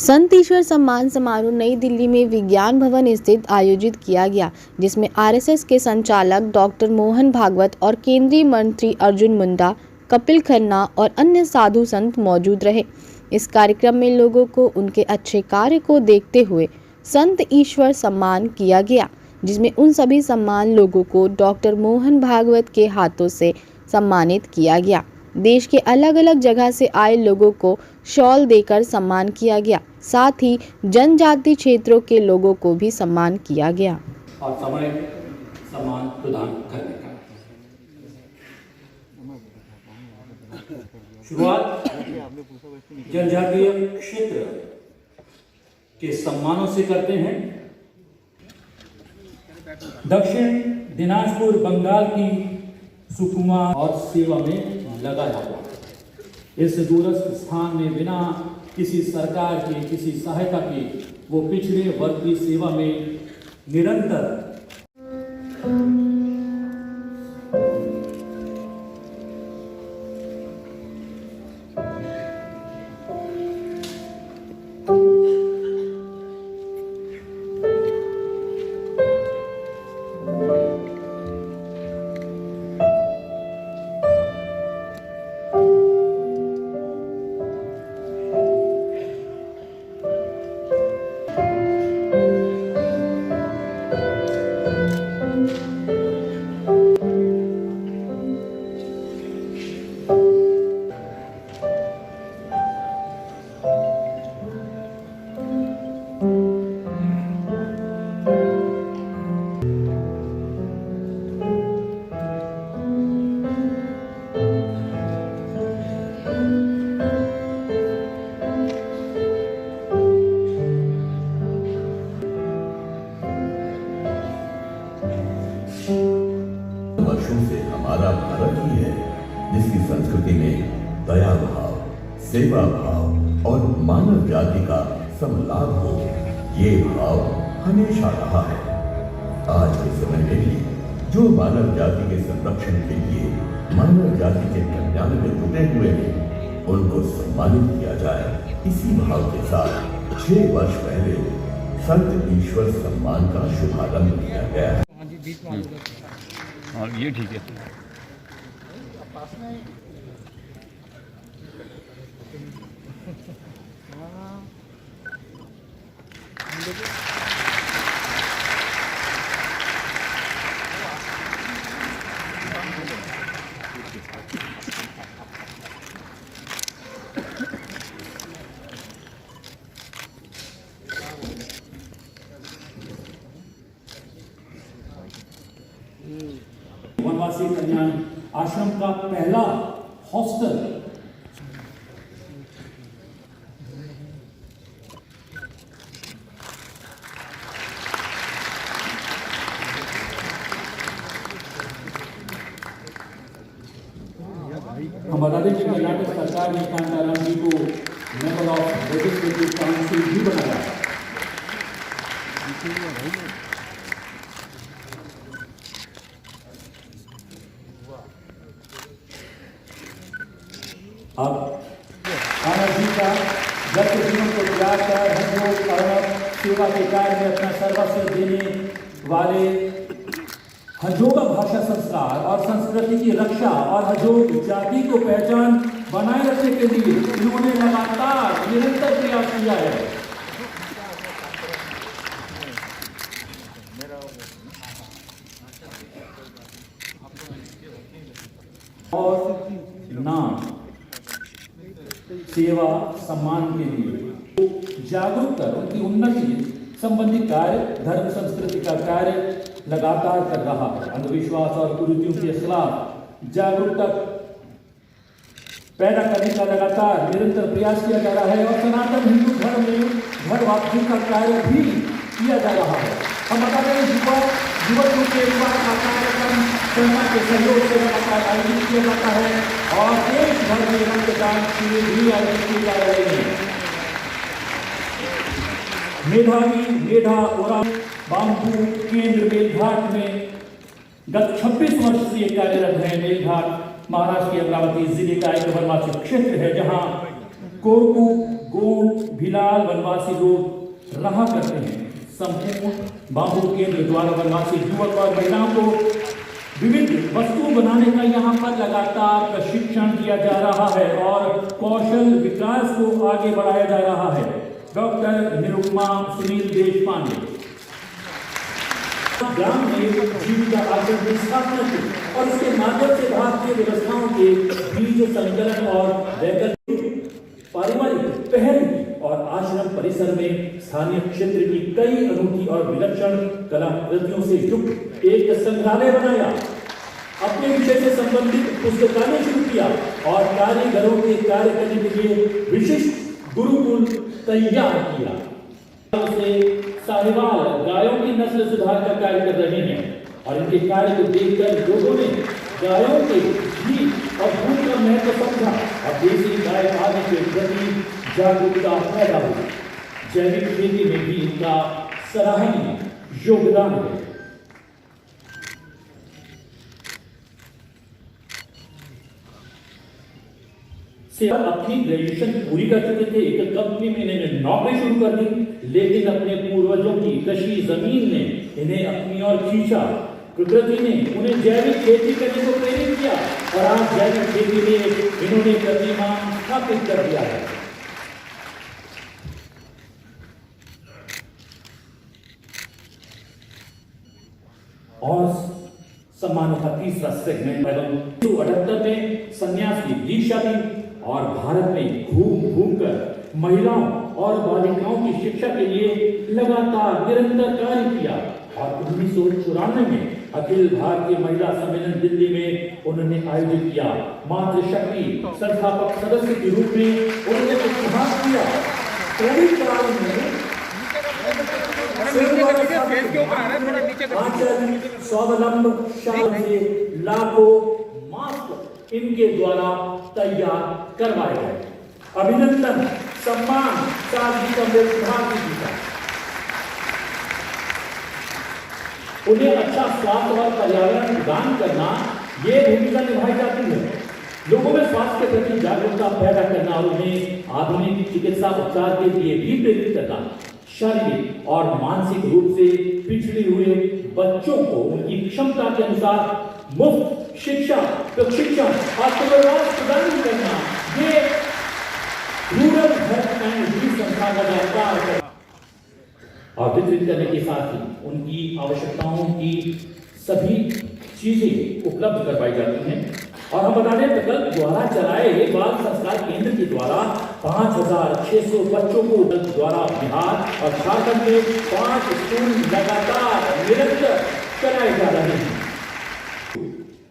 संत ईश्वर सम्मान समारोह नई दिल्ली में विज्ञान भवन स्थित आयोजित किया गया, जिसमें आरएसएस के संचालक डॉक्टर मोहन भागवत और केंद्रीय मंत्री अर्जुन मुंडा, कपिल खन्ना और अन्य साधु संत मौजूद रहे। इस कार्यक्रम में लोगों को उनके अच्छे कार्य को देखते हुए संत ईश्वर सम्मान किया गया, जिसमें उन सभी सम्मान लोगों को डॉक्टर मोहन भागवत के हाथों से सम्मानित किया गया। देश के अलग अलग जगह से आए लोगों को शॉल देकर सम्मान किया गया। साथ ही जनजाति क्षेत्रों के लोगों को भी सम्मान किया गया और समय सम्मान प्रदान करने का शुरुआत जनजातीय क्षेत्र के सम्मानों से करते हैं। दक्षिण दिनाजपुर बंगाल की सुकमा और सेवा में लगा हुआ इस दूरस्थ स्थान में बिना किसी सरकार की किसी सहायता की वो पिछड़े वर्ग की सेवा में निरंतर वर्षों से हमारा भारत ही है जिसकी संस्कृति में दया भाव, सेवा भाव और मानव जाति का समलाभ हो, ये भाव हमेशा रहा है। आज के समय में भी जो मानव जाति के संरक्षण के लिए मानव जाति के कल्याण में जुटे हुए हैं, उनको सम्मानित किया जाए। इसी भाव के साथ 6 वर्ष पहले संत ईश्वर सम्मान का शुभारंभ किया गया है। और ये ठीक है। वनवासी कल्याण आश्रम का पहला हॉस्टल हम बता दें कि कर्नाटक सरकार ने कांताराम जी को मेंबर ऑफ लेजिस्लेटिव काउंसिल भी बनाया। अब कान्हा जी का जब जीवन को त्याग कर हजयोग और सेवा के कार्य में अपना सर्वस्व देने वाले हजोगा भाषा संस्कार और संस्कृति की रक्षा और हजोग जाति को पहचान बनाए रखने के लिए इन्होंने लगातार निरंतर प्रयास किया है। और नाम सेवा सम्मान के लिए जागरूक कर उनकी उन्नति संबंधी कार्य, धर्म संस्कृति का कार्य लगातार कर रहा है। अंधविश्वास और कुरीतियों के खिलाफ जागरूकता पैदा करने का लगातार निरंतर प्रयास किया जा रहा है और सनातन हिंदू धर्म में घर वापसी का कार्य भी किया जा रहा है। हम बता दें युवकों के विवाह का कार्यक्रम सेना के सहयोग से लगातार आयोजित किया जाता है और देश भर में रक्तदान शिविर भी आयोजित किए जा रहे हैं। मेधावी मेधा ओरा बाम्बू केंद्र मेलघाट में गत 26 वर्ष से कार्यरत है। मेलघाट महाराष्ट्र के अमरावती जिले का एक वनवासी क्षेत्र है, जहां कोरकू गोंड भिलाल वनवासी लोग रहा करते हैं। संपूर्ण बाबू केंद्र द्वारा वनवासी युवक और महिलाओं को विविध वस्तु बनाने का यहाँ पर लगातार प्रशिक्षण दिया जा रहा है और कौशल विकास को आगे बढ़ाया जा रहा है। डॉक्टर निरुपमा सुनील देशपांडे ग्राम में जीविका आश्रम की स्थापना की और इसके माध्यम से भारतीय व्यवस्थाओं के बीज संकलन और वैकल्पिक पारिवारिक पहल और आश्रम परिसर में स्थानीय क्षेत्र की कई अनूठी और विलक्षण कलाकृतियों से युक्त एक संग्रहालय बनाया। अपने विषय से संबंधित पुस्तकालय शुरू किया और कारीगरों के कार्य करने के लिए विशिष्ट गुरुकुल तैयार किया। से साहिवाल गायों की नस्ल सुधार का कार्य कर रहे हैं और इनके कार्य को देखकर लोगों ने गायों के घी और दूध का महत्व समझा और देसी गाय पालने के प्रति जागरूकता पैदा हुई। जैविक खेती में भी इनका सराहनीय योगदान है। से अपनी ग्रेजुएशन पूरी कर चुके थे। एक कंपनी में इन्होंने नौकरी शुरू कर दी, लेकिन अपने पूर्वजों की कशी जमीन ने इन्हें अपनी ओर खींचा। प्रकृति ने उन्हें जैविक खेती करने को प्रेरित किया और आज जैविक खेती में इन्होंने कीर्तिमान स्थापित कर दिया है। और सम्मान का तीसरा सेगमेंट 1978 में संन्यास की दीक्षा दी और भारत में घूम घूम कर महिलाओं और बालिकाओं की शिक्षा के लिए लगातार निरंतर कार्य किया और 1994 में अखिल भारतीय महिला सम्मेलन दिल्ली में उन्होंने आयोजित किया। मातृशक्ति संस्थापक सदस्य के रूप में उन्होंने इतिहास किया। कोविड काल में स्वावलंब से लाखों मास्क इनके द्वारा तैयार करवाए गए। अभिनंदन सम्मान सार्वजनिक अमृतधाम जी का। उन्हें अच्छा स्वास्थ्य और पर्यावरण प्रदान करना ये भूमिका निभाई जाती है। लोगों में स्वास्थ्य के प्रति जागरूकता पैदा करना और उन्हें आधुनिक चिकित्सा उपचार के लिए भी प्रेरित करना। शारीरिक और मानसिक रूप से पिछड़े हुए बच्चों को उनकी क्षमता के अनुसार मुफ्त शिक्षा, प्रशिक्षण और पुनर्वास प्रदान करना, ये रूरल हेल्थ एंड रीच संस्था का कार्य है। और वितरित करने के साथ ही उनकी आवश्यकताओं की सभी चीजें उपलब्ध करवाई जाती हैं। और हम बता दें, प्रकल्प द्वारा चलाए बाल संस्कार केंद्र के द्वारा 5600 बच्चों को द्वारा बिहार और झारखंड में 5 स्कूल लगातार निरंतर चलाए जा रहे हैं।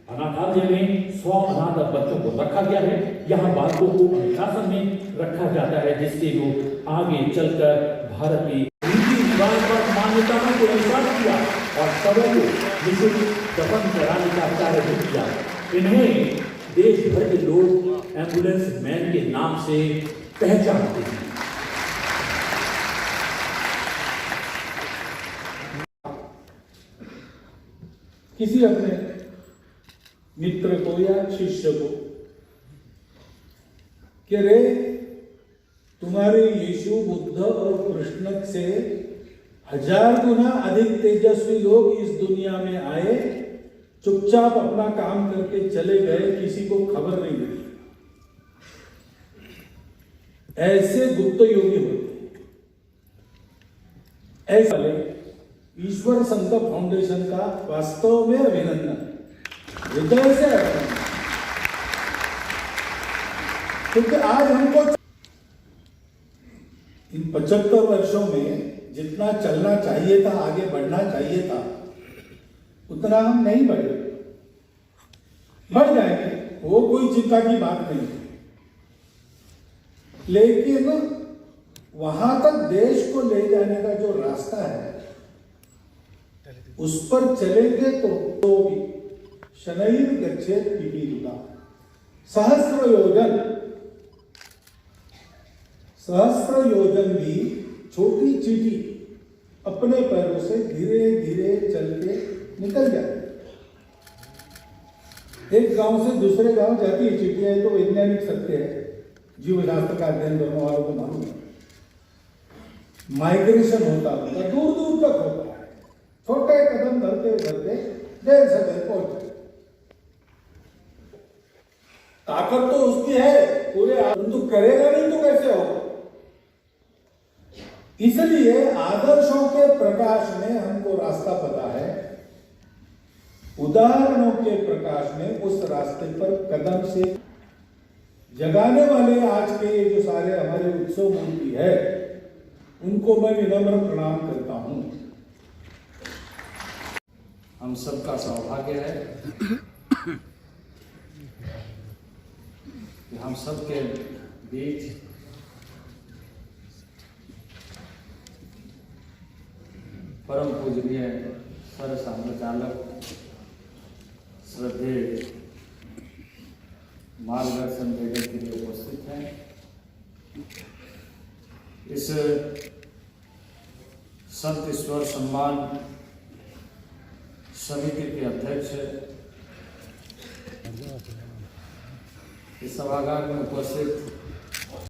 अनाथालय में 100 अनाथ बच्चों को रखा गया है। यहाँ बालकों को अनुशासन में रखा जाता है, जिससे वो आगे चलकर भारत की रीति रिवाज पर मान्यताओं को अनुसार किया और सबों को निःशुल्क दफन कराने का कार्य भी किया। इन्हें देश भर के लोग एम्बुलेंस मैन के नाम से पहचानते हैं। किसी अपने मित्र को या शिष्य को कि रे तुम्हारे यीशु, बुद्ध और कृष्ण से 1000 गुना अधिक तेजस्वी लोग इस दुनिया में आए, चुपचाप अपना काम करके चले गए, किसी को खबर नहीं मिली। ऐसे गुप्त योगी होते। ऐसे ईश्वर संत फाउंडेशन का वास्तव में अभिनंदन, हृदय से अभिनंदन। क्योंकि आज हमको इन 75 वर्षों में जितना चलना चाहिए था, आगे बढ़ना चाहिए था, उतना हम नहीं बढ़े। बढ़ जाएंगे, वो कोई चिंता की बात नहीं, लेकिन वहां तक देश को ले जाने का जो रास्ता है उस पर चलेंगे तो भी शनैर गच्छेत पिपीलिका, सहस्र योजन भी छोटी चींटी अपने पैरों से धीरे धीरे चल के निकल जाए। एक गांव से दूसरे गांव जाती है चींटियां, तो वैज्ञानिक सत्य है। जीवशास्त्र का अध्ययन करने वालों को मालूम है। माइग्रेशन होता है, दूर दूर तक होता है, छोटे कदम धरते धरते देर से देर पहुंच जाए। ताकत तो उसकी है पूरे, परंतु करेगा नहीं तो कैसे होगा। इसलिए आदर्शों के प्रकाश में हमको रास्ता पता है, उदाहरणों के प्रकाश में उस रास्ते पर कदम से जगाने वाले आज के ये जो सारे हमारे उत्सव मूर्ति है, उनको मैं विनम्र प्रणाम करता हूं। हम सबका सौभाग्य है कि हम सबके बीच परम पूजनीय सर संचालक श्रद्धेय मार्गदर्शन देने के लिए उपस्थित हैं। इस संत ईश्वर सम्मान समिति के अध्यक्ष, इस सभागार में उपस्थित